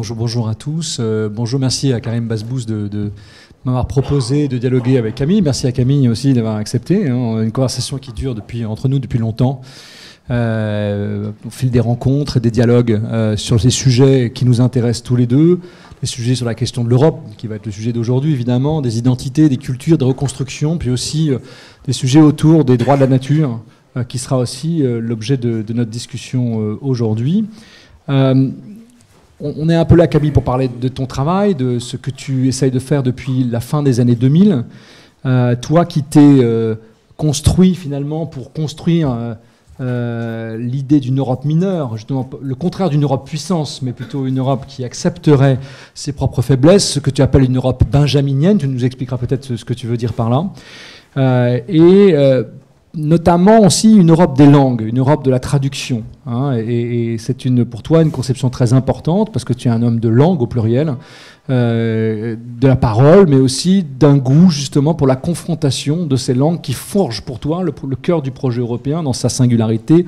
bonjour à tous. Bonjour, merci à Karim Basbous de m'avoir proposé de dialoguer avec Camille. Merci à Camille aussi d'avoir accepté. Une conversation qui dure entre nous depuis longtemps, au fil des rencontres et des dialogues sur ces sujets qui nous intéressent tous les deux. Les sujets sur la question de l'Europe, qui va être le sujet d'aujourd'hui évidemment, des identités, des cultures, des reconstructions, puis aussi des sujets autour des droits de la nature, qui sera aussi l'objet de notre discussion aujourd'hui. On est un peu là, Camille, pour parler de ton travail, de ce que tu essayes de faire depuis la fin des années 2000. Toi qui t'es construit finalement pour construire l'idée d'une Europe mineure, justement le contraire d'une Europe puissance, mais plutôt une Europe qui accepterait ses propres faiblesses, ce que tu appelles une Europe benjaminienne. Tu nous expliqueras peut-être ce que tu veux dire par là. Notamment aussi une Europe des langues, une Europe de la traduction. Et c'est pour toi une conception très importante, parce que tu es un homme de langue au pluriel, de la parole, mais aussi d'un goût justement pour la confrontation de ces langues qui forgent pour toi le cœur du projet européen dans sa singularité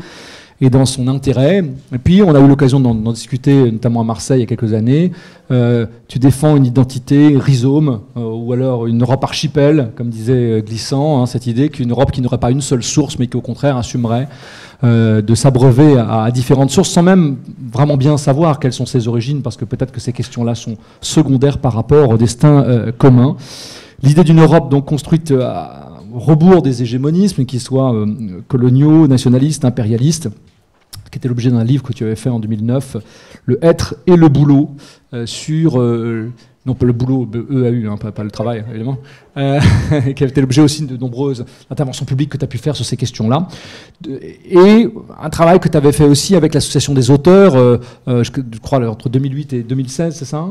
et dans son intérêt. Et puis on a eu l'occasion d'en discuter notamment à Marseille il y a quelques années. Tu défends une identité rhizome, ou alors une Europe archipel, comme disait Glissant, cette idée qu'une Europe qui n'aurait pas une seule source, mais qui au contraire assumerait de s'abreuver à différentes sources, sans même vraiment bien savoir quelles sont ses origines, parce que peut-être que ces questions-là sont secondaires par rapport au destin commun. L'idée d'une Europe donc construite au rebours des hégémonismes, qu'ils soient coloniaux, nationalistes, impérialistes, qui était l'objet d'un livre que tu avais fait en 2009, Le être et le boulot, sur... non, pas le boulot, EAU, pas le travail, évidemment, qui avait été l'objet aussi de nombreuses interventions publiques que tu as pu faire sur ces questions-là. Et un travail que tu avais fait aussi avec l'Association des auteurs, je crois entre 2008 et 2016, c'est ça ?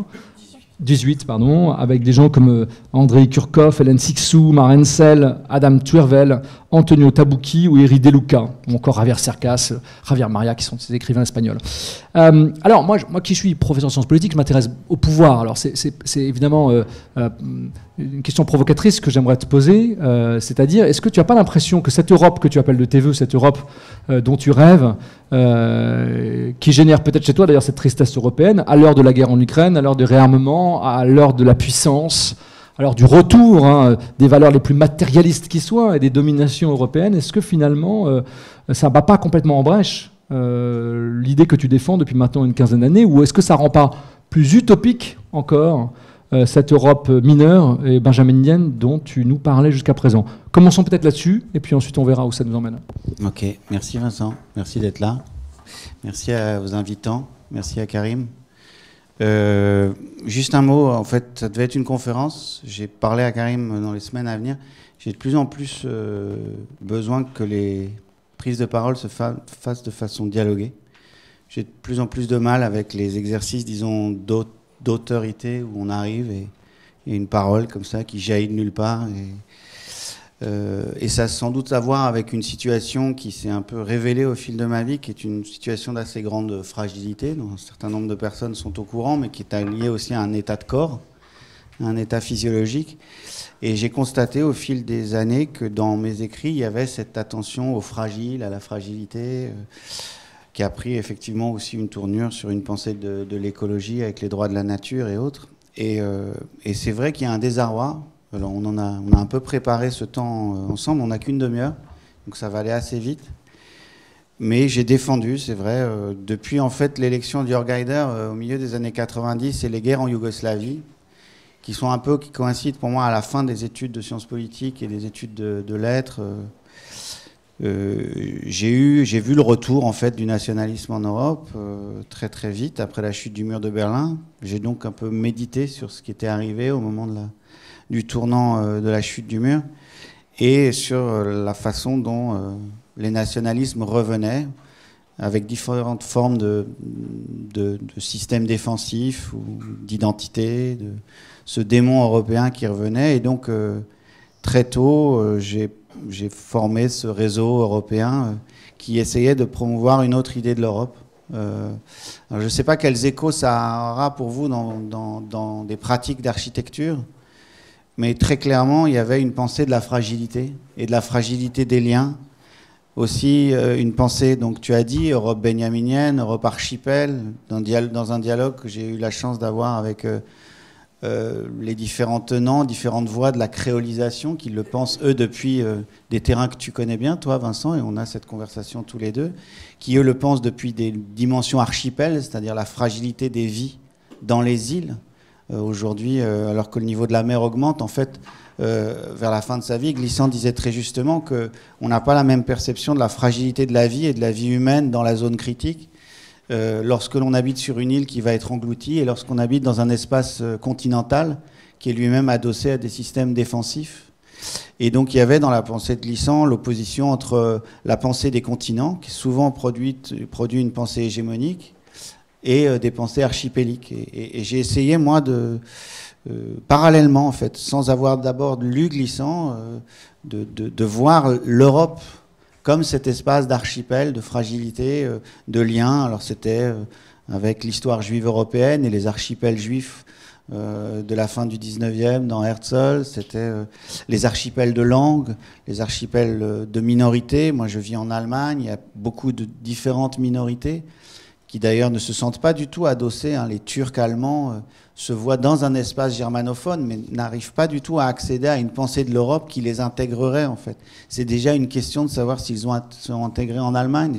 18, pardon, avec des gens comme Andrei Kurkov, Hélène Sixou, Maren Hensel, Adam Twervel, Antonio Tabucchi ou Eri De Luca, ou encore Javier Cercas, Javier Maria, qui sont des écrivains espagnols. Alors, moi qui suis professeur de sciences politiques, je m'intéresse au pouvoir. Alors, c'est évidemment une question provocatrice que j'aimerais te poser, c'est-à-dire, est-ce que tu n'as pas l'impression que cette Europe que tu appelles de tes voeux, cette Europe dont tu rêves, qui génère peut-être chez toi d'ailleurs cette tristesse européenne, à l'heure de la guerre en Ukraine, à l'heure du réarmement, à l'heure de la puissance, à l'heure du retour des valeurs les plus matérialistes qui soient et des dominations européennes, est-ce que finalement ça ne bat pas complètement en brèche l'idée que tu défends depuis maintenant une quinzaine d'années, ou est-ce que ça ne rend pas plus utopique encore cette Europe mineure et benjaminienne dont tu nous parlais jusqu'à présent? Commençons peut-être là-dessus, et puis ensuite on verra où ça nous emmène. Ok, merci Vincent, merci d'être là. Merci à vos invitants, merci à Karim. Juste un mot, en fait, ça devait être une conférence. J'ai parlé à Karim dans les semaines à venir. J'ai de plus en plus besoin que les prises de parole se fassent de façon dialoguée. J'ai de plus en plus de mal avec les exercices, disons, d'autorité où on arrive et une parole comme ça qui jaillit de nulle part. Et ça a sans doute à voir avec une situation qui s'est un peu révélée au fil de ma vie, qui est une situation d'assez grande fragilité, dont un certain nombre de personnes sont au courant, mais qui est liée aussi à un état de corps, un état physiologique. Et j'ai constaté au fil des années que dans mes écrits, il y avait cette attention au fragile, à la fragilité, qui a pris effectivement aussi une tournure sur une pensée de l'écologie avec les droits de la nature et autres. Et c'est vrai qu'il y a un désarroi. Alors on a un peu préparé ce temps ensemble, on n'a qu'une demi-heure, donc ça va aller assez vite. Mais j'ai défendu, c'est vrai, depuis en fait l'élection de Jörg Haider au milieu des années 90 et les guerres en Yougoslavie, qui coïncident pour moi à la fin des études de sciences politiques et des études de lettres. J'ai vu le retour en fait du nationalisme en Europe très très vite après la chute du mur de Berlin. J'ai donc un peu médité sur ce qui était arrivé au moment du tournant de la chute du mur et sur la façon dont les nationalismes revenaient avec différentes formes de systèmes défensifs ou d'identité, de ce démon européen qui revenait. Et donc très tôt, j'ai formé ce réseau européen qui essayait de promouvoir une autre idée de l'Europe. Je ne sais pas quels échos ça aura pour vous dans des pratiques d'architecture, mais très clairement, il y avait une pensée de la fragilité et de la fragilité des liens aussi une pensée, donc tu as dit, Europe benjaminienne, Europe archipel, dans un dialogue que j'ai eu la chance d'avoir avec les différents tenants, différentes voix de la créolisation, qui le pensent, eux, depuis des terrains que tu connais bien, toi, Vincent, et on a cette conversation tous les deux, qui, eux, le pensent depuis des dimensions archipels, c'est-à-dire la fragilité des vies dans les îles. Aujourd'hui, alors que le niveau de la mer augmente, en fait, vers la fin de sa vie, Glissant disait très justement qu'on n'a pas la même perception de la fragilité de la vie et de la vie humaine dans la zone critique lorsque l'on habite sur une île qui va être engloutie et lorsqu'on habite dans un espace continental qui est lui-même adossé à des systèmes défensifs. Et donc il y avait dans la pensée de Glissant l'opposition entre la pensée des continents, qui souvent produit une pensée hégémonique, et des pensées archipéliques. Et j'ai essayé, moi, parallèlement, en fait, sans avoir d'abord lu Glissant, de voir l'Europe comme cet espace d'archipel, de fragilité, de lien. Alors c'était avec l'histoire juive européenne et les archipels juifs de la fin du 19e dans Herzl, c'était les archipels de langue, les archipels de minorités. Moi je vis en Allemagne, il y a beaucoup de différentes minorités qui d'ailleurs ne se sentent pas du tout adossés. Les Turcs allemands se voient dans un espace germanophone, mais n'arrivent pas du tout à accéder à une pensée de l'Europe qui les intégrerait, en fait. C'est déjà une question de savoir s'ils sont intégrés en Allemagne.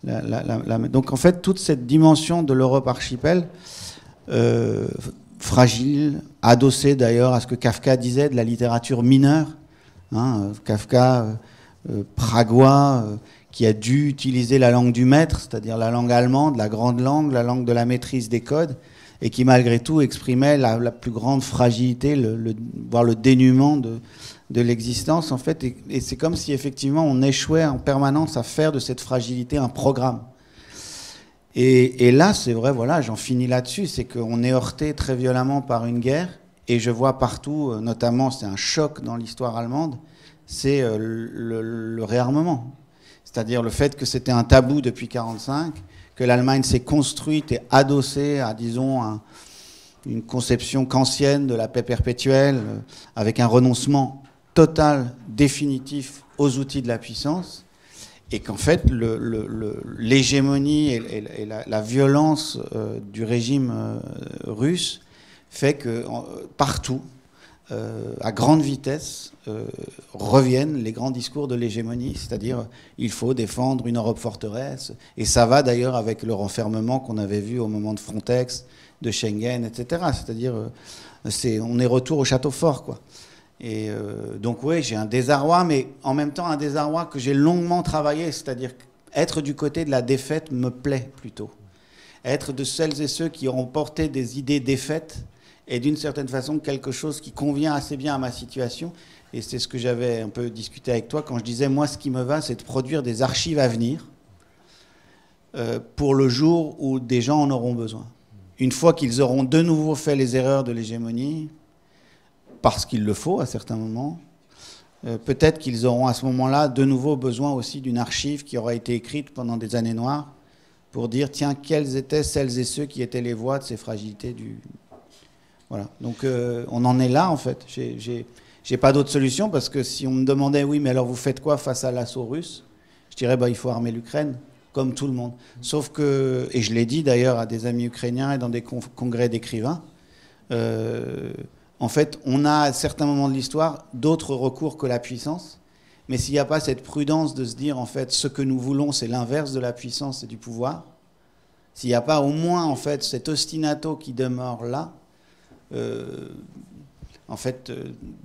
Donc, en fait, toute cette dimension de l'Europe archipel, fragile, adossée d'ailleurs à ce que Kafka disait de la littérature mineure, Kafka, pragois, qui a dû utiliser la langue du maître, c'est-à-dire la langue allemande, la grande langue, la langue de la maîtrise des codes, et qui malgré tout exprimait la plus grande fragilité, voire le dénuement de l'existence, en fait. Et c'est comme si effectivement on échouait en permanence à faire de cette fragilité un programme. Et là, c'est vrai, voilà, j'en finis là-dessus, c'est qu'on est heurté très violemment par une guerre, et je vois partout, notamment, c'est un choc dans l'histoire allemande, c'est le réarmement. C'est-à-dire le fait que c'était un tabou depuis 1945, que l'Allemagne s'est construite et adossée à, disons, une conception kantienne de la paix perpétuelle, avec un renoncement total, définitif aux outils de la puissance, et qu'en fait, l'hégémonie et la violence du régime russe fait que partout, à grande vitesse, reviennent les grands discours de l'hégémonie, c'est-à-dire il faut défendre une Europe forteresse, et ça va d'ailleurs avec le renfermement qu'on avait vu au moment de Frontex, de Schengen, etc. C'est-à-dire on est retour au château fort, quoi. Et donc oui, j'ai un désarroi, mais en même temps un désarroi que j'ai longuement travaillé, c'est-à-dire être du côté de la défaite me plaît plutôt. Être de celles et ceux qui auront porté des idées défaites est d'une certaine façon quelque chose qui convient assez bien à ma situation. Et c'est ce que j'avais un peu discuté avec toi quand je disais, moi, ce qui me va, c'est de produire des archives à venir pour le jour où des gens en auront besoin. Une fois qu'ils auront de nouveau fait les erreurs de l'hégémonie, parce qu'il le faut à certains moments, peut-être qu'ils auront à ce moment-là de nouveau besoin aussi d'une archive qui aura été écrite pendant des années noires pour dire, tiens, quelles étaient celles et ceux qui étaient les voix de ces fragilités du... Voilà. Donc on en est là, en fait. J'ai pas d'autre solution, parce que si on me demandait, oui, mais alors vous faites quoi face à l'assaut russe, je dirais, il faut armer l'Ukraine, comme tout le monde. Sauf que, et je l'ai dit d'ailleurs à des amis ukrainiens et dans des congrès d'écrivains, en fait, on a à certains moments de l'histoire d'autres recours que la puissance, mais s'il n'y a pas cette prudence de se dire, en fait, ce que nous voulons, c'est l'inverse de la puissance et du pouvoir, s'il n'y a pas au moins, en fait, cet ostinato qui demeure là, en fait,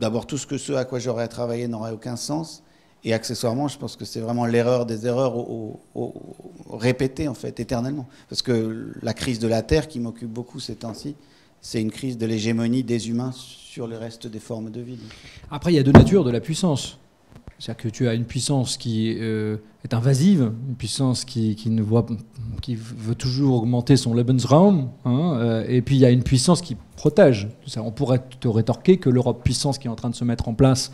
d'abord, tout ce à quoi j'aurais travaillé n'aurait aucun sens. Et accessoirement, je pense que c'est vraiment l'erreur des erreurs répétée, en fait, éternellement. Parce que la crise de la Terre, qui m'occupe beaucoup ces temps-ci, c'est une crise de l'hégémonie des humains sur le reste des formes de vie. Après, il y a deux natures de la puissance. C'est-à-dire que tu as une puissance qui est invasive, une puissance qui veut toujours augmenter son Lebensraum, et puis il y a une puissance qui protège. On pourrait te rétorquer que l'Europe puissance qui est en train de se mettre en place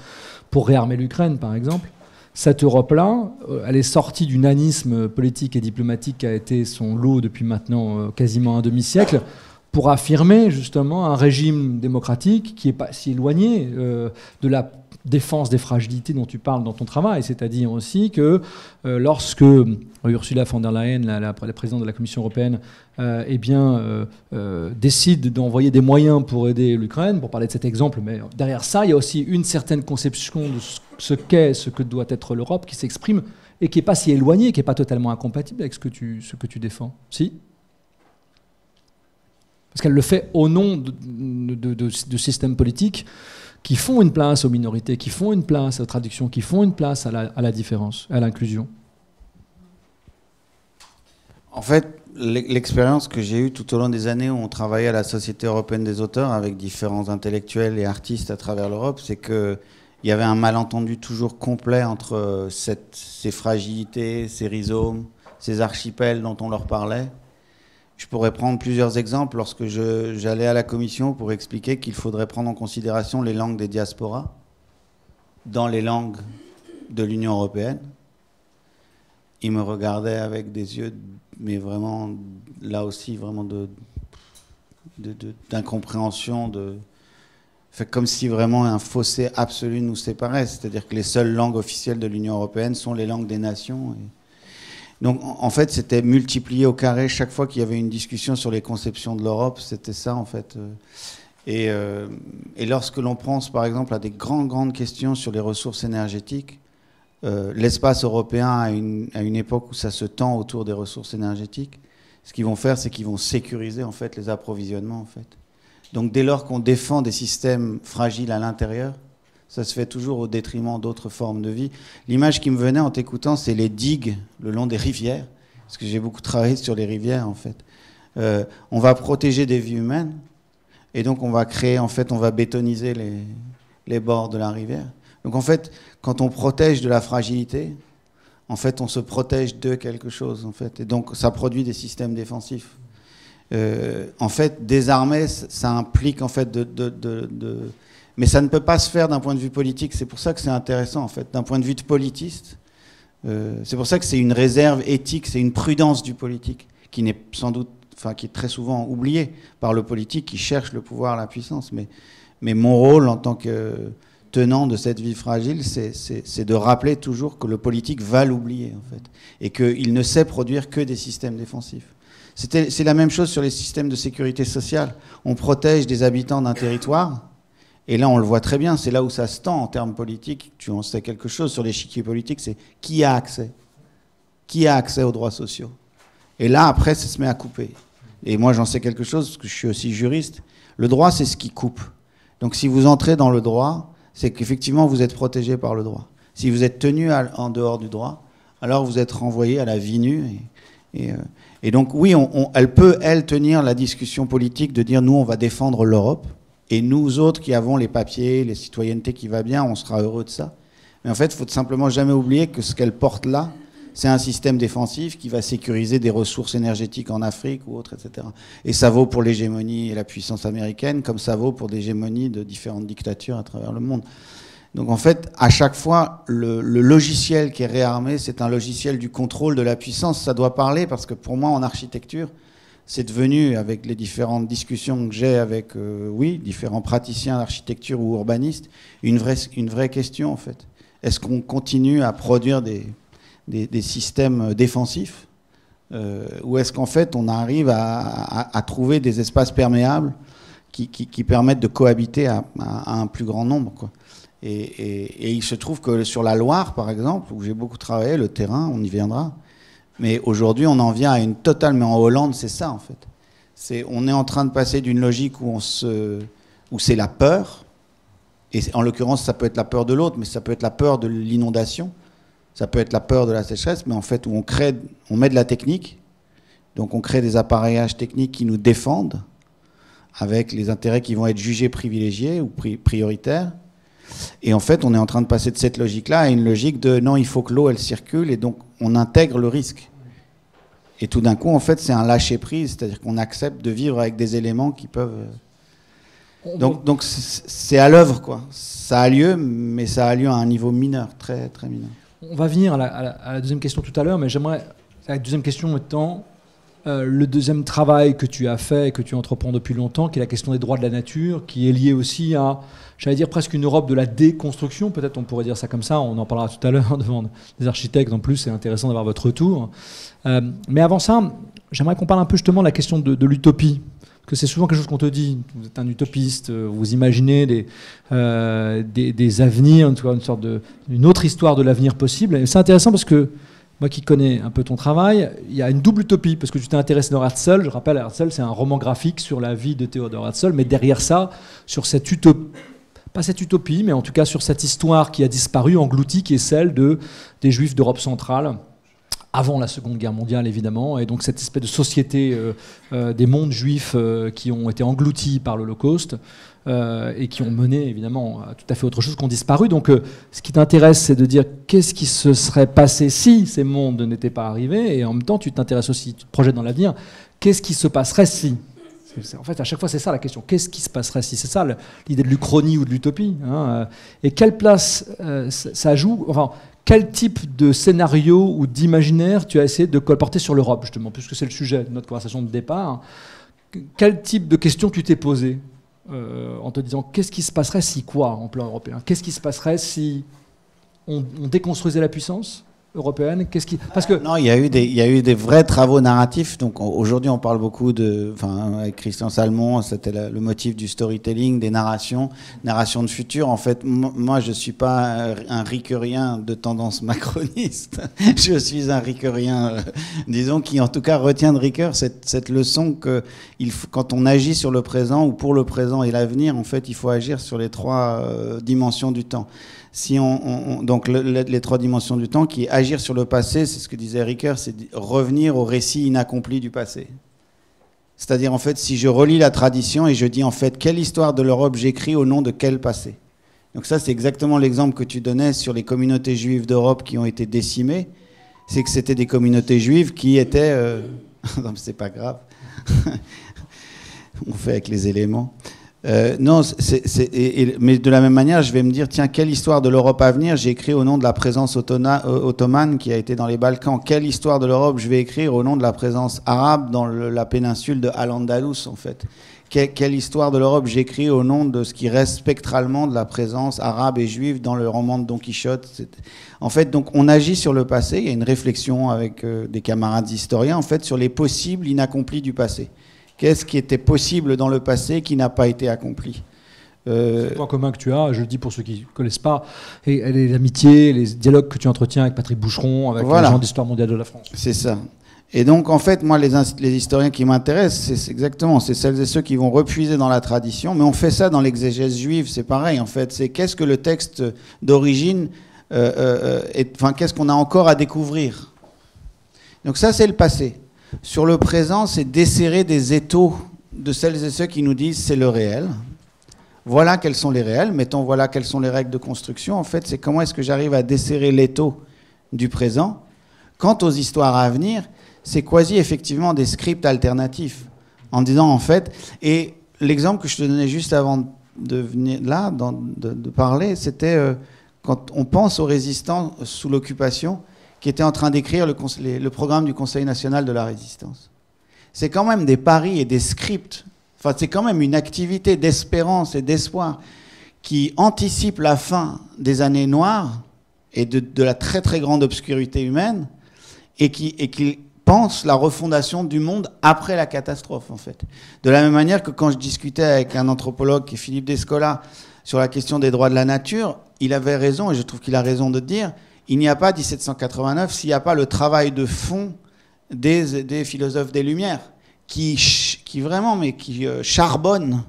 pour réarmer l'Ukraine, par exemple, cette Europe-là, elle est sortie du nanisme politique et diplomatique qui a été son lot depuis maintenant quasiment un demi-siècle, pour affirmer justement un régime démocratique qui n'est pas si éloigné de la défense des fragilités dont tu parles dans ton travail, c'est-à-dire aussi que lorsque Ursula von der Leyen, la présidente de la Commission européenne, décide d'envoyer des moyens pour aider l'Ukraine, pour parler de cet exemple, mais derrière ça, il y a aussi une certaine conception de ce que doit être l'Europe qui s'exprime et qui n'est pas si éloignée, qui n'est pas totalement incompatible avec ce que tu défends. Si ? Parce qu'elle le fait au nom de systèmes politiques qui font une place aux minorités, qui font une place aux traductions, qui font une place à la différence, à l'inclusion. En fait, l'expérience que j'ai eue tout au long des années où on travaillait à la Société européenne des auteurs avec différents intellectuels et artistes à travers l'Europe, c'est qu'il y avait un malentendu toujours complet entre ces fragilités, ces rhizomes, ces archipels dont on leur parlait. Je pourrais prendre plusieurs exemples lorsque j'allais à la commission pour expliquer qu'il faudrait prendre en considération les langues des diasporas dans les langues de l'Union européenne. Ils me regardaient avec des yeux, mais vraiment, là aussi, vraiment d'incompréhension, fait comme si vraiment un fossé absolu nous séparait. C'est-à-dire que les seules langues officielles de l'Union européenne sont les langues des nations. Donc, en fait, c'était multiplié au carré chaque fois qu'il y avait une discussion sur les conceptions de l'Europe. C'était ça, en fait. Et lorsque l'on pense, par exemple, à des grandes questions sur les ressources énergétiques, l'espace européen, à une époque où ça se tend autour des ressources énergétiques, ce qu'ils vont faire, c'est qu'ils vont sécuriser, en fait, les approvisionnements, en fait. Donc, dès lors qu'on défend des systèmes fragiles à l'intérieur, ça se fait toujours au détriment d'autres formes de vie. L'image qui me venait en t'écoutant, c'est les digues le long des rivières, parce que j'ai beaucoup travaillé sur les rivières, en fait. On va protéger des vies humaines, et donc on va créer, en fait, on va bétoniser les bords de la rivière. Donc, en fait, quand on protège de la fragilité, en fait, on se protège de quelque chose, en fait. Et donc, ça produit des systèmes défensifs. En fait, désarmer, ça implique, en fait, mais ça ne peut pas se faire d'un point de vue politique. C'est pour ça que c'est intéressant, en fait, d'un point de vue de politiste. C'est pour ça que c'est une réserve éthique, c'est une prudence du politique, qui n'est sans doute, enfin, qui est très souvent oubliée par le politique, qui cherche le pouvoir, la puissance. Mais mon rôle, en tant que tenant de cette vie fragile, c'est de rappeler toujours que le politique va l'oublier, en fait, et qu'il ne sait produire que des systèmes défensifs. C'est la même chose sur les systèmes de sécurité sociale. On protège des habitants d'un territoire. Et là, on le voit très bien, c'est là où ça se tend en termes politiques. Tu en sais quelque chose sur l'échiquier politique, c'est qui a accès ? Qui a accès aux droits sociaux ? Et là, après, ça se met à couper. Et moi, j'en sais quelque chose, parce que je suis aussi juriste. Le droit, c'est ce qui coupe. Donc, si vous entrez dans le droit, c'est qu'effectivement, vous êtes protégé par le droit. Si vous êtes tenu en dehors du droit, alors vous êtes renvoyé à la vie nue. Et donc, oui, elle peut, elle, tenir la discussion politique de dire, nous, on va défendre l'Europe. Et nous autres qui avons les papiers, les citoyennetés qui va bien, on sera heureux de ça. Mais en fait, il faut simplement jamais oublier que ce qu'elle porte là, c'est un système défensif qui va sécuriser des ressources énergétiques en Afrique ou autres, etc. Et ça vaut pour l'hégémonie et la puissance américaine, comme ça vaut pour l'hégémonie de différentes dictatures à travers le monde. Donc en fait, à chaque fois, le logiciel qui est réarmé, c'est un logiciel du contrôle de la puissance. Ça doit parler, parce que pour moi, en architecture, c'est devenu, avec les différentes discussions que j'ai avec différents praticiens d'architecture ou urbanistes, une vraie question, en fait. Est-ce qu'on continue à produire des systèmes défensifs ou est-ce qu'en fait, on arrive à trouver des espaces perméables qui permettent de cohabiter à un plus grand nombre, quoi. Et il se trouve que sur la Loire, par exemple, où j'ai beaucoup travaillé, le terrain, on y viendra. Mais aujourd'hui, on en vient à une totale... Mais en Hollande, c'est ça, en fait. On est en train de passer d'une logique où c'est la peur. Et en l'occurrence, ça peut être la peur de l'autre, mais ça peut être la peur de l'inondation. Ça peut être la peur de la sécheresse, mais en fait, où on met de la technique. Donc, on crée des appareillages techniques qui nous défendent, avec les intérêts qui vont être jugés privilégiés ou prioritaires. Et en fait, on est en train de passer de cette logique-là à une logique de non, il faut que l'eau, elle circule, et donc on intègre le risque. Et tout d'un coup, en fait, c'est un lâcher-prise, c'est-à-dire qu'on accepte de vivre avec des éléments qui peuvent... Donc c'est à l'œuvre, quoi. Ça a lieu, mais ça a lieu à un niveau mineur, très, très mineur. On va venir à la deuxième question tout à l'heure, mais j'aimerais... La deuxième question étant, le deuxième travail que tu as fait et que tu entreprends depuis longtemps, qui est la question des droits de la nature, qui est lié aussi à, j'allais dire, presque une Europe de la déconstruction, peut-être on pourrait dire ça comme ça, on en parlera tout à l'heure devant des architectes, en plus c'est intéressant d'avoir votre retour. Mais avant ça, j'aimerais qu'on parle un peu justement de la question de l'utopie, parce que c'est souvent quelque chose qu'on te dit, vous êtes un utopiste, vous imaginez des avenirs, une autre histoire de l'avenir possible, et c'est intéressant parce que moi qui connais un peu ton travail, il y a une double utopie, parce que tu t'es intéressé dans Herzl. Je rappelle, Herzl, c'est un roman graphique sur la vie de Theodor Herzl, mais derrière ça, sur cette utopie, pas cette utopie, mais en tout cas sur cette histoire qui a disparu, engloutie, qui est celle des Juifs d'Europe centrale, avant la Seconde Guerre mondiale, évidemment, et donc cette espèce de société des mondes juifs qui ont été engloutis par l'Holocauste, et qui ont mené évidemment à tout à fait autre chose, qui ont disparu. Donc ce qui t'intéresse, c'est de dire qu'est-ce qui se serait passé si ces mondes n'étaient pas arrivés, et en même temps tu t'intéresses aussi, tu te projettes dans l'avenir, qu'est-ce qui se passerait si. En fait, à chaque fois, c'est ça la question. Qu'est-ce qui se passerait si? C'est ça l'idée de l'Uchronie ou de l'utopie. Hein, et quelle place ça joue, enfin, quel type de scénario ou d'imaginaire tu as essayé de colporter sur l'Europe, justement, puisque c'est le sujet de notre conversation de départ. Quel type de questions tu t'es posé en te disant qu'est-ce qui se passerait si quoi en plan européen? Qu'est-ce qui se passerait si on déconstruisait la puissance européenne? Parce que non, il y a eu des vrais travaux narratifs. Donc aujourd'hui, on parle beaucoup avec Christian Salmon, c'était le motif du storytelling, des narrations de futur. En fait, moi, je suis pas un riquerien de tendance macroniste. Je suis un riquerien, disons, qui en tout cas retient de Ricoeur cette leçon que quand on agit sur le présent ou pour le présent et l'avenir, en fait, il faut agir sur les trois dimensions du temps. Si donc les trois dimensions du temps, qui est agir sur le passé, c'est ce que disait Ricoeur, c'est revenir au récit inaccompli du passé. C'est-à-dire, en fait, si je relis la tradition et je dis, en fait, quelle histoire de l'Europe j'écris au nom de quel passé? Donc ça, c'est exactement l'exemple que tu donnais sur les communautés juives d'Europe qui ont été décimées. C'est que c'était des communautés juives qui étaient... Non, mais c'est pas grave. On fait avec les éléments. Non, mais de la même manière, je vais me dire, tiens, quelle histoire de l'Europe à venir j'ai écrit au nom de la présence ottomane qui a été dans les Balkans? Quelle histoire de l'Europe je vais écrire au nom de la présence arabe dans la péninsule de Al-Andalus, en fait? Quelle histoire de l'Europe j'écris au nom de ce qui reste spectralement de la présence arabe et juive dans le roman de Don Quichotte? En fait, donc, on agit sur le passé. Il y a une réflexion avec des camarades historiens, en fait, sur les possibles inaccomplis du passé. Qu'est-ce qui était possible dans le passé qui n'a pas été accompli? Le point commun que tu as, je le dis pour ceux qui ne connaissent pas, et les amitiés, les dialogues que tu entretiens avec Patrick Boucheron, avec les gens d'Histoire mondiale de la France. C'est ça. Et donc, en fait, moi, les historiens qui m'intéressent, c'est exactement, c'est celles et ceux qui vont repuiser dans la tradition. Mais on fait ça dans l'exégèse juive, c'est pareil, en fait. C'est qu'est-ce que le texte d'origine, qu'est-ce qu'on a encore à découvrir? Donc ça, c'est le passé. Sur le présent, c'est desserrer des étaux de celles et ceux qui nous disent c'est le réel. Voilà quels sont les réels. Mettons, voilà quelles sont les règles de construction. En fait, c'est comment est-ce que j'arrive à desserrer l'étau du présent. Quant aux histoires à venir, c'est quasi effectivement des scripts alternatifs. En disant, en fait, et l'exemple que je te donnais juste avant de venir là, de parler, c'était quand on pense aux résistants sous l'occupation, qui était en train d'écrire le programme du Conseil national de la résistance. C'est quand même des paris et des scripts, enfin c'est quand même une activité d'espérance et d'espoir qui anticipe la fin des années noires et de la très très grande obscurité humaine et qui pense la refondation du monde après la catastrophe, en fait. De la même manière que quand je discutais avec un anthropologue qui est Philippe Descola sur la question des droits de la nature, il avait raison, et je trouve qu'il a raison de dire, il n'y a pas 1789 s'il n'y a pas le travail de fond des philosophes des Lumières qui charbonnent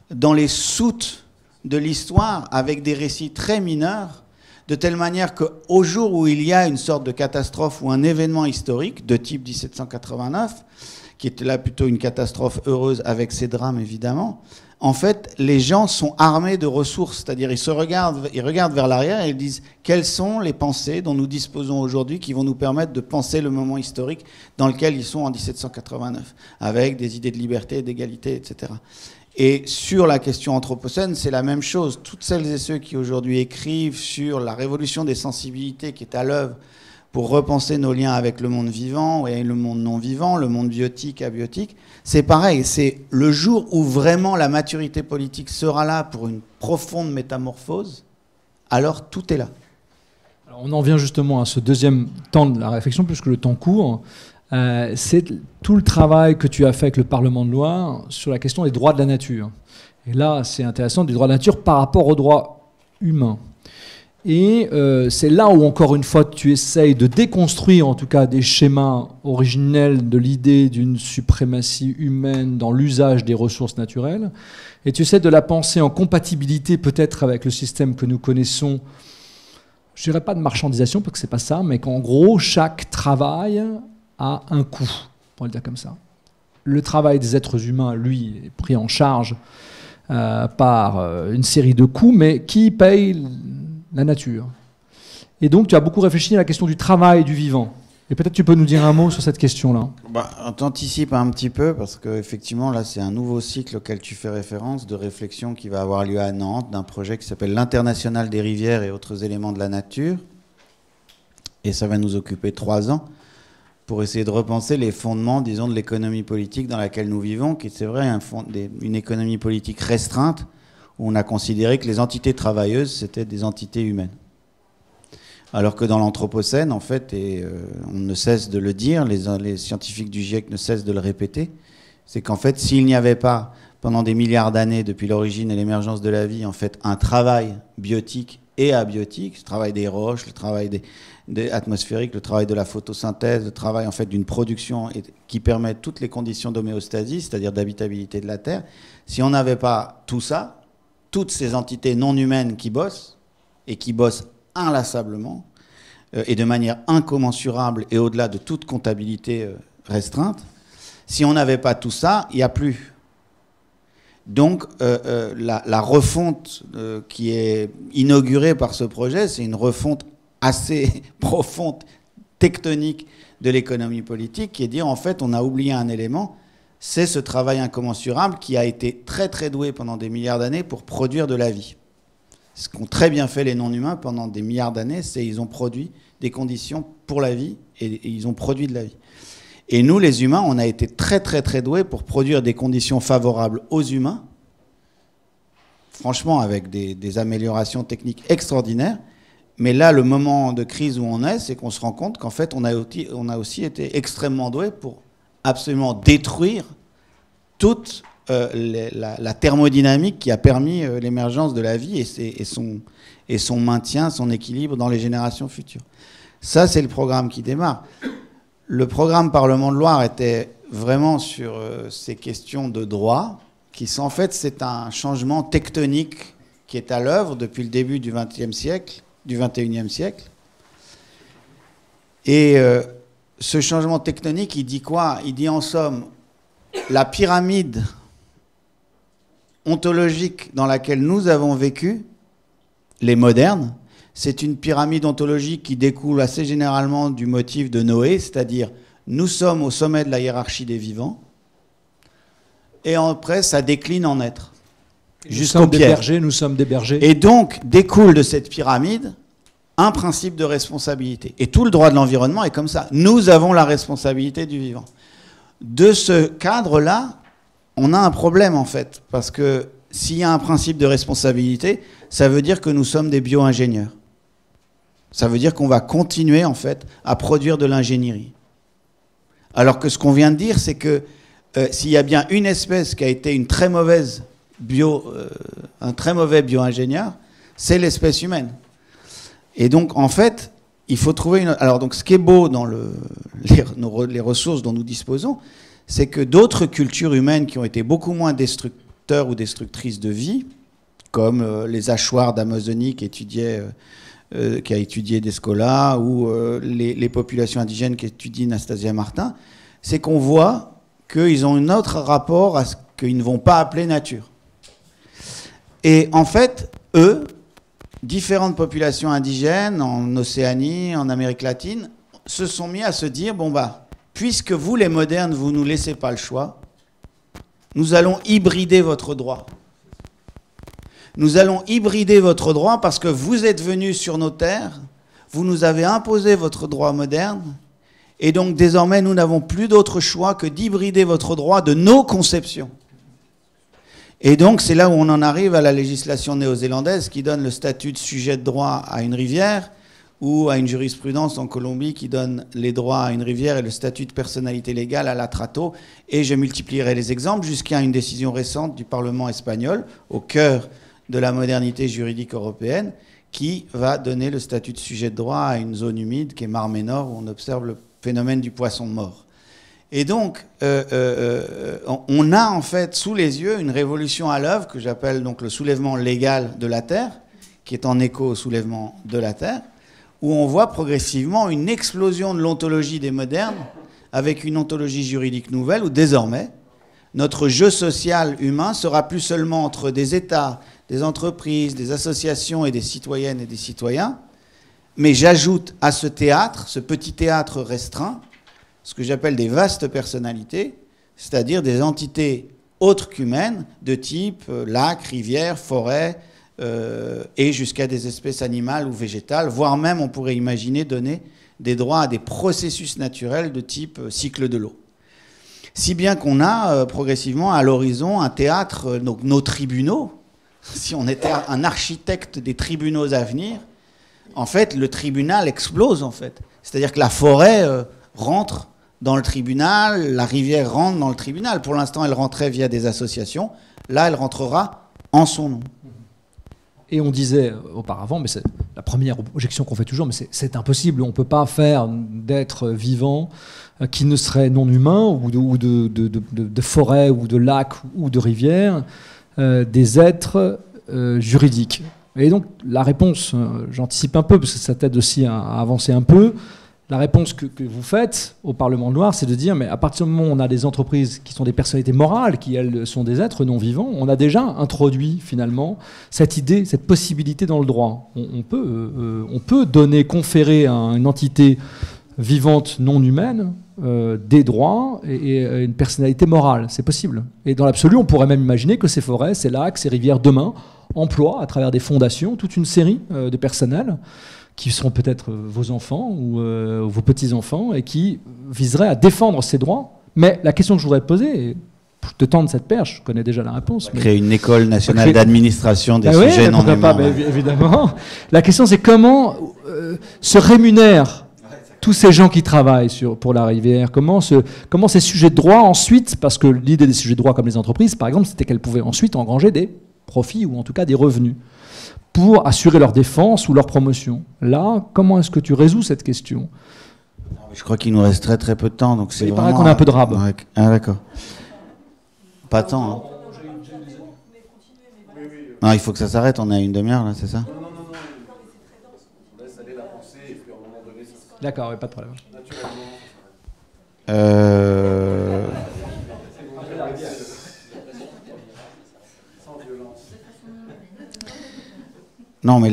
dans les soutes de l'histoire avec des récits très mineurs, de telle manière qu'au jour où il y a une sorte de catastrophe ou un événement historique de type 1789, qui était là plutôt une catastrophe heureuse avec ses drames évidemment, en fait, les gens sont armés de ressources, c'est-à-dire ils regardent vers l'arrière et ils disent quelles sont les pensées dont nous disposons aujourd'hui qui vont nous permettre de penser le moment historique dans lequel ils sont en 1789, avec des idées de liberté, d'égalité, etc. Et sur la question anthropocène, c'est la même chose. Toutes celles et ceux qui aujourd'hui écrivent sur la révolution des sensibilités qui est à l'œuvre pour repenser nos liens avec le monde vivant et le monde non vivant, le monde biotique, abiotique. C'est pareil, c'est le jour où vraiment la maturité politique sera là pour une profonde métamorphose, alors tout est là. Alors on en vient justement à ce deuxième temps de la réflexion, puisque le temps court. C'est tout le travail que tu as fait avec le Parlement de Loire sur la question des droits de la nature. Et là, c'est intéressant, des droits de la nature par rapport aux droits humains. Et c'est là où, encore une fois, tu essayes de déconstruire, en tout cas, des schémas originels de l'idée d'une suprématie humaine dans l'usage des ressources naturelles. Et tu essaies de la penser en compatibilité, peut-être, avec le système que nous connaissons. Je ne dirais pas de marchandisation, parce que ce n'est pas ça, mais qu'en gros, chaque travail a un coût, pour le dire comme ça. Le travail des êtres humains, lui, est pris en charge par une série de coûts, mais qui paye la nature? Et donc, tu as beaucoup réfléchi à la question du travail du vivant. Et peut-être tu peux nous dire un mot sur cette question-là. On t'anticipe un petit peu, parce qu'effectivement, là, c'est un nouveau cycle auquel tu fais référence, de réflexion qui va avoir lieu à Nantes, d'un projet qui s'appelle l'International des rivières et autres éléments de la nature. Et ça va nous occuper 3 ans, pour essayer de repenser les fondements, disons, de l'économie politique dans laquelle nous vivons, qui, c'est vrai, une économie politique restreinte, où on a considéré que les entités travailleuses, c'était des entités humaines. Alors que dans l'Anthropocène, en fait, et on ne cesse de le dire, les scientifiques du GIEC ne cessent de le répéter, c'est qu'en fait, s'il n'y avait pas, pendant des milliards d'années, depuis l'origine et l'émergence de la vie, en fait, un travail biotique et abiotique, le travail des roches, le travail des atmosphériques, le travail de la photosynthèse, le travail en fait d'une production qui permet toutes les conditions d'homéostasie, c'est-à-dire d'habitabilité de la Terre. Si on n'avait pas tout ça, toutes ces entités non humaines qui bossent, et qui bossent inlassablement, et de manière incommensurable et au-delà de toute comptabilité restreinte, si on n'avait pas tout ça, il n'y a plus. Donc la refonte qui est inaugurée par ce projet, c'est une refonte assez profonde, tectonique de l'économie politique, qui est dire en fait on a oublié un élément, c'est ce travail incommensurable qui a été très très doué pendant des milliards d'années pour produire de la vie. Ce qu'ont très bien fait les non-humains pendant des milliards d'années, c'est qu'ils ont produit des conditions pour la vie et ils ont produit de la vie. Et nous, les humains, on a été très très très doués pour produire des conditions favorables aux humains, franchement avec des améliorations techniques extraordinaires. Mais là, le moment de crise où on est, c'est qu'on se rend compte qu'en fait, on a aussi été extrêmement doués pour absolument détruire toute la thermodynamique qui a permis l'émergence de la vie et son maintien, son équilibre dans les générations futures. Ça, c'est le programme qui démarre. Le programme Parlement de Loire était vraiment sur ces questions de droit, qui en fait, c'est un changement tectonique qui est à l'œuvre depuis le début du XXe siècle, du XXIe siècle. Et ce changement tectonique, il dit quoi? Il dit en somme, la pyramide ontologique dans laquelle nous avons vécu, les modernes, c'est une pyramide ontologique qui découle assez généralement du motif de Noé, c'est-à-dire nous sommes au sommet de la hiérarchie des vivants, et après ça décline en êtres. Nous sommes des bergers, nous sommes des bergers. Et donc découle de cette pyramide un principe de responsabilité. Et tout le droit de l'environnement est comme ça. Nous avons la responsabilité du vivant. De ce cadre-là, on a un problème en fait, parce que s'il y a un principe de responsabilité, ça veut dire que nous sommes des bio-ingénieurs. Ça veut dire qu'on va continuer en fait à produire de l'ingénierie. Alors que ce qu'on vient de dire, c'est que s'il y a bien une espèce qui a été un très mauvais bio-ingénieur, c'est l'espèce humaine. Et donc, en fait, il faut trouver une... Alors, donc, ce qui est beau dans les ressources dont nous disposons, c'est que d'autres cultures humaines qui ont été beaucoup moins destructeurs ou destructrices de vie, comme les hachoirs d'Amazonie qui a étudié Descola, ou les populations indigènes qu'étudie Nastasia Martin, c'est qu'on voit qu'ils ont un autre rapport à ce qu'ils ne vont pas appeler nature. Et en fait, eux, différentes populations indigènes en Océanie, en Amérique latine, se sont mis à se dire, bon bah, puisque vous les modernes, vous ne nous laissez pas le choix, nous allons hybrider votre droit. Nous allons hybrider votre droit parce que vous êtes venus sur nos terres, vous nous avez imposé votre droit moderne, et donc désormais nous n'avons plus d'autre choix que d'hybrider votre droit de nos conceptions. Et donc c'est là où on en arrive à la législation néo-zélandaise qui donne le statut de sujet de droit à une rivière, ou à une jurisprudence en Colombie qui donne les droits à une rivière et le statut de personnalité légale à l'atrato. Et je multiplierai les exemples jusqu'à une décision récente du Parlement espagnol, au cœur de la modernité juridique européenne, qui va donner le statut de sujet de droit à une zone humide qui est Mar Menor, où on observe le phénomène du poisson mort. Et donc, on a en fait sous les yeux une révolution à l'œuvre que j'appelle donc le soulèvement légal de la Terre, qui est en écho au soulèvement de la Terre, où on voit progressivement une explosion de l'ontologie des modernes avec une ontologie juridique nouvelle où désormais notre jeu social humain sera plus seulement entre des États, des entreprises, des associations et des citoyennes et des citoyens, mais j'ajoute à ce théâtre, ce petit théâtre restreint, ce que j'appelle des vastes personnalités, c'est-à-dire des entités autres qu'humaines de type lac, rivière, forêt, et jusqu'à des espèces animales ou végétales, voire même on pourrait imaginer donner des droits à des processus naturels de type cycle de l'eau. Si bien qu'on a progressivement à l'horizon un théâtre, donc nos tribunaux, si on était un architecte des tribunaux à venir, en fait le tribunal explose en fait. C'est-à-dire que la forêt rentre dans le tribunal, la rivière rentre dans le tribunal. Pour l'instant elle rentrait via des associations, là elle rentrera en son nom. Et on disait auparavant, mais c'est la première objection qu'on fait toujours, mais c'est impossible, on ne peut pas faire d'êtres vivants qui ne seraient non humains, ou de forêt, ou de lac, ou de rivière, des êtres juridiques. Et donc la réponse, j'anticipe un peu, parce que ça t'aide aussi à avancer un peu, la réponse que vous faites au Parlement noir, c'est de dire, mais à partir du moment où on a des entreprises qui sont des personnalités morales, qui elles sont des êtres non vivants, on a déjà introduit finalement cette idée, cette possibilité dans le droit. On peut donner, conférer à une entité vivante non humaine des droits et une personnalité morale. C'est possible. Et dans l'absolu, on pourrait même imaginer que ces forêts, ces lacs, ces rivières, demain, emploient à travers des fondations toute une série de personnels qui seront peut-être vos enfants ou vos petits-enfants et qui viseraient à défendre ces droits. Mais la question que je voudrais te poser, et je te tendre cette perche, je connais déjà la réponse. Créer une école nationale d'administration des sujets non humains. Évidemment. La question, c'est comment se rémunèrent tous ces gens qui travaillent pour la rivière, comment ces sujets de droit ensuite, parce que l'idée des sujets de droit comme les entreprises, par exemple, c'était qu'elles pouvaient ensuite engranger des profits ou en tout cas des revenus pour assurer leur défense ou leur promotion. Là, comment est-ce que tu résous cette question ? Je crois qu'il nous reste très très peu de temps, donc c'est Il vraiment... paraît qu'on a un peu de rab. Ah d'accord. Pas tant. Hein. Non, il faut que ça s'arrête, on est à une demi-heure là, c'est ça ? D'accord, oui, pas de problème. Non, mais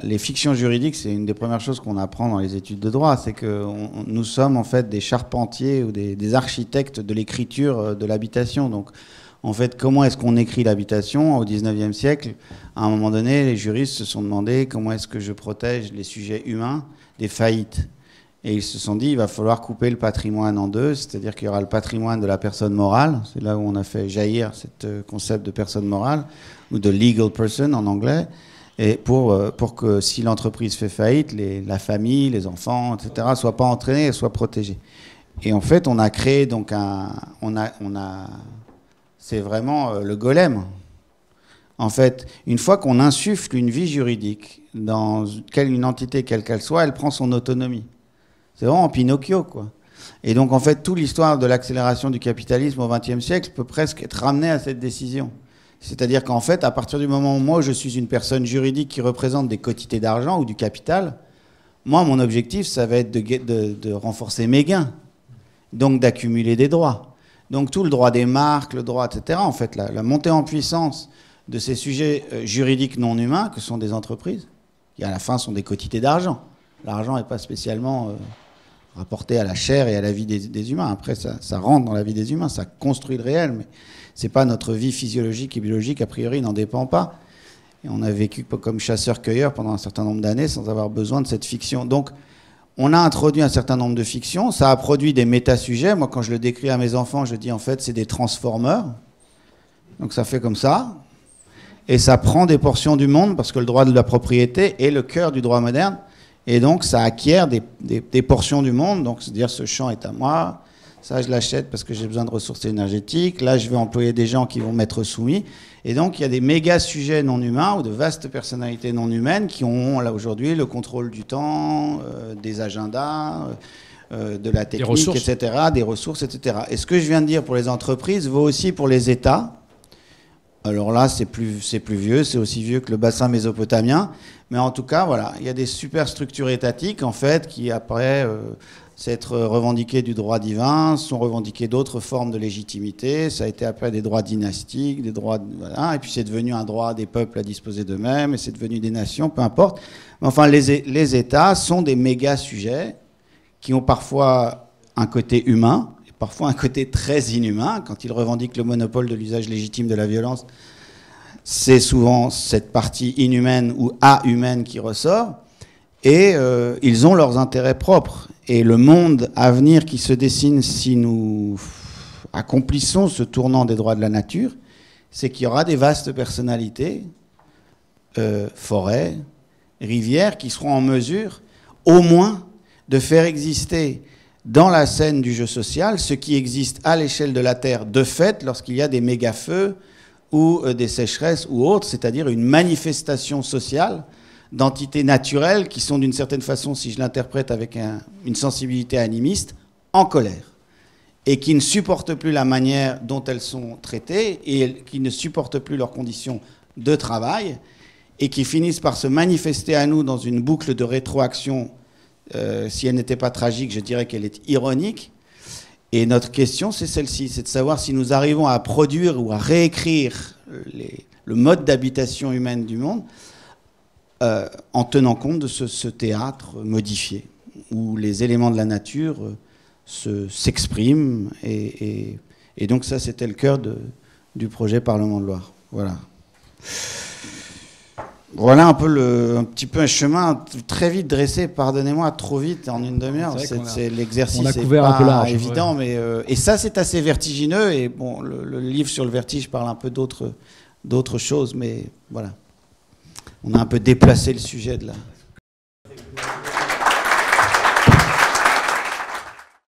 les fictions juridiques, c'est une des premières choses qu'on apprend dans les études de droit. C'est que nous sommes en fait des charpentiers ou des architectes de l'écriture de l'habitation. Donc, en fait, comment est-ce qu'on écrit l'habitation au XIXe siècle ? À un moment donné, les juristes se sont demandé comment est-ce que je protège les sujets humains des faillites. Et ils se sont dit, il va falloir couper le patrimoine en deux, c'est-à-dire qu'il y aura le patrimoine de la personne morale, c'est là où on a fait jaillir ce concept de personne morale, ou de legal person en anglais, et pour que si l'entreprise fait faillite, la famille, les enfants, etc., ne soient pas entraînés et soient protégés. Et en fait, on a créé donc c'est vraiment le golem. En fait, une fois qu'on insuffle une vie juridique dans une entité quelle qu'elle soit, elle prend son autonomie. C'est vraiment Pinocchio, quoi. Et donc, en fait, toute l'histoire de l'accélération du capitalisme au XXe siècle peut presque être ramenée à cette décision. C'est-à-dire qu'en fait, à partir du moment où moi, je suis une personne juridique qui représente des quantités d'argent ou du capital, moi, mon objectif, ça va être de renforcer mes gains, donc d'accumuler des droits. Donc, tout le droit des marques, le droit, etc., en fait, la montée en puissance de ces sujets juridiques non humains, que sont des entreprises, qui à la fin sont des quantités d'argent. L'argent n'est pas spécialement rapporté à la chair et à la vie des humains. Après, ça rentre dans la vie des humains, ça construit le réel, mais c'est pas notre vie physiologique et biologique, a priori, n'en dépend pas. Et on a vécu comme chasseur-cueilleur pendant un certain nombre d'années sans avoir besoin de cette fiction. Donc, on a introduit un certain nombre de fictions. Ça a produit des méta-sujets. Moi, quand je le décris à mes enfants, je dis en fait, c'est des transformers. Donc, ça fait comme ça. Et ça prend des portions du monde parce que le droit de la propriété est le cœur du droit moderne. Et donc, ça acquiert des portions du monde. Donc, c'est-à-dire, ce champ est à moi. Ça, je l'achète parce que j'ai besoin de ressources énergétiques. Là, je vais employer des gens qui vont m'être soumis. Et donc, il y a des méga sujets non humains ou de vastes personnalités non humaines qui ont, là, aujourd'hui, le contrôle du temps, des agendas, de la technique, etc., des ressources, etc. Et ce que je viens de dire pour les entreprises vaut aussi pour les États. Alors là, c'est plus vieux, c'est aussi vieux que le bassin mésopotamien. Mais en tout cas, voilà, il y a des super structures étatiques, en fait, qui, après s'être revendiquées du droit divin, sont revendiquées d'autres formes de légitimité. Ça a été après des droits dynastiques, des droits... Voilà, et puis c'est devenu un droit des peuples à disposer d'eux-mêmes, et c'est devenu des nations, peu importe. Mais enfin, les États sont des méga sujets qui ont parfois un côté humain, parfois un côté très inhumain. Quand ils revendiquent le monopole de l'usage légitime de la violence, c'est souvent cette partie inhumaine ou ahumaine qui ressort. Et ils ont leurs intérêts propres. Et le monde à venir qui se dessine si nous accomplissons ce tournant des droits de la nature, c'est qu'il y aura des vastes personnalités, forêts, rivières, qui seront en mesure, au moins, de faire exister dans la scène du jeu social ce qui existe à l'échelle de la Terre de fait lorsqu'il y a des méga-feux ou des sécheresses ou autres, c'est-à-dire une manifestation sociale d'entités naturelles qui sont d'une certaine façon, si je l'interprète avec une sensibilité animiste, en colère et qui ne supportent plus la manière dont elles sont traitées et qui ne supportent plus leurs conditions de travail et qui finissent par se manifester à nous dans une boucle de rétroaction. Si elle n'était pas tragique, je dirais qu'elle est ironique. Et notre question, c'est celle-ci, c'est de savoir si nous arrivons à produire ou à réécrire le mode d'habitation humaine du monde en tenant compte de ce théâtre modifié, où les éléments de la nature s'expriment. Et donc ça, c'était le cœur du projet Parlement de Loire. Voilà. Voilà un petit peu un chemin très vite dressé, pardonnez-moi, trop vite, en une demi-heure. L'exercice n'est pas évident, ouais. Et ça, c'est assez vertigineux. Et bon, le livre sur le vertige parle un peu d'autres choses, mais voilà. On a un peu déplacé le sujet de là.